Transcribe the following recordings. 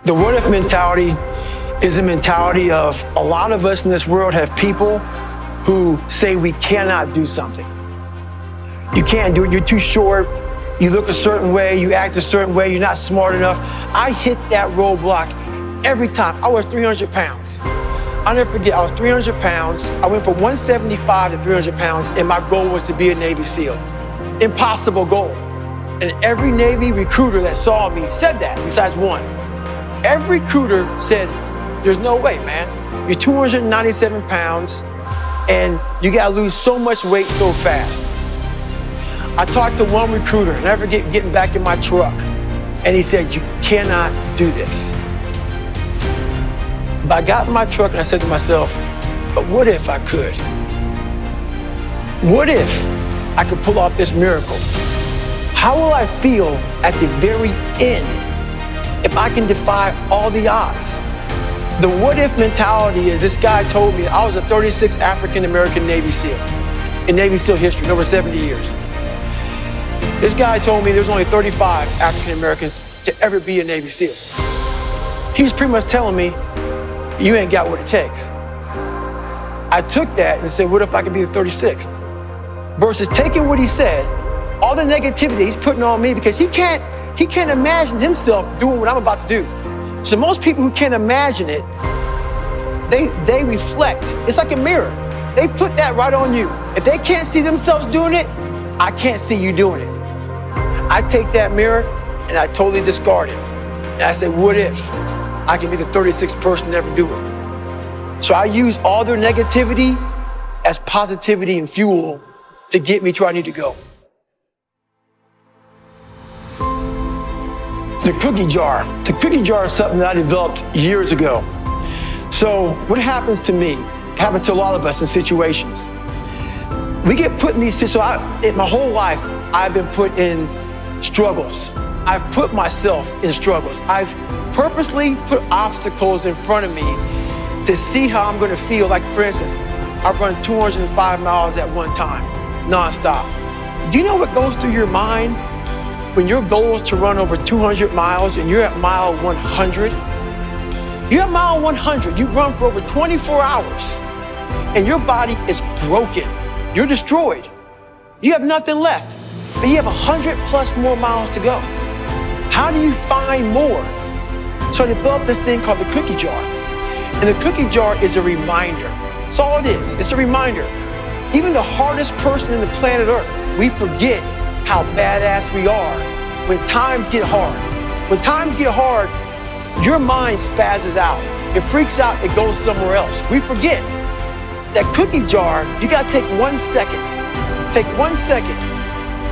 The what if mentality is a mentality of a lot of us in this world have people who say we cannot do something. You can't do it, you're too short, you look a certain way, you act a certain way, you're not smart enough. I hit that roadblock every time. I was 300 pounds. I'll never forget, I was 300 pounds. I went from 175 to 300 pounds, and my goal was to be a Navy SEAL. Impossible goal. And every Navy recruiter that saw me said that, besides one. Every recruiter said, there's no way, man. You're 297 pounds, and you gotta lose so much weight so fast. I talked to one recruiter, and I never forget getting back in my truck, and he said, you cannot do this. But I got in my truck and I said to myself, but what if I could? What if I could pull off this miracle? How will I feel at the very end if I can defy all the odds? The what if mentality is, this guy told me, I was a 36th African-American Navy SEAL in Navy SEAL history, over 70 years. This guy told me there's only 35 African-Americans to ever be a Navy SEAL. He was pretty much telling me, you ain't got what it takes. I took that and said, what if I could be the 36th? Versus taking what he said, all the negativity he's putting on me, because he can't imagine himself doing what I'm about to do. So most people who can't imagine it, they reflect. It's like a mirror. They put that right on you. If they can't see themselves doing it, I can't see you doing it. I take that mirror and I totally discard it. And I say, what if I can be the 36th person to ever do it? So I use all their negativity as positivity and fuel to get me to where I need to go. The cookie jar. The cookie jar is something that I developed years ago. So what happens to me, happens to a lot of us in situations. We get put in these situations. My whole life, I've been put in struggles. I've put myself in struggles. I've purposely put obstacles in front of me to see how I'm gonna feel. Like, for instance, I run 205 miles at one time, nonstop. Do you know what goes through your mind when your goal is to run over 200 miles and you're at mile 100? You're at mile 100, you've run for over 24 hours, and your body is broken. You're destroyed. You have nothing left, but you have 100 plus more miles to go. How do you find more? So I developed this thing called the cookie jar. And the cookie jar is a reminder. That's all it is. It's a reminder. Even the hardest person in the planet Earth, we forget how badass we are when times get hard. When times get hard, your mind spazzes out. It freaks out, it goes somewhere else. We forget. That cookie jar, you gotta take 1 second. Take 1 second,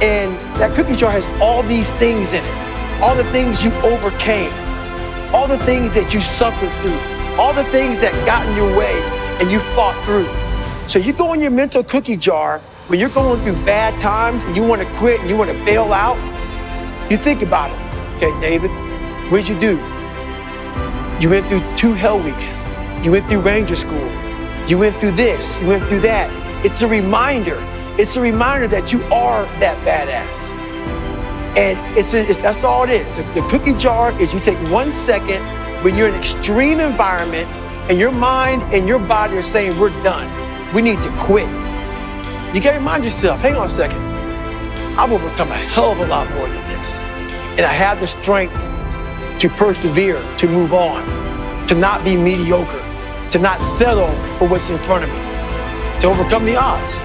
and that cookie jar has all these things in it. All the things you overcame. All the things that you suffered through. All the things that got in your way and you fought through. So you go in your mental cookie jar when you're going through bad times and you want to quit and you want to bail out. You think about it. Okay, David, what did you do? You went through 2 hell weeks. You went through Ranger School. You went through this, you went through that. It's a reminder. It's a reminder that you are that badass. And that's all it is. The cookie jar is you take 1 second when you're in an extreme environment and your mind and your body are saying, we're done. We need to quit. You gotta remind yourself, hang on a second. I've overcome a hell of a lot more than this. And I have the strength to persevere, to move on, to not be mediocre, to not settle for what's in front of me, to overcome the odds.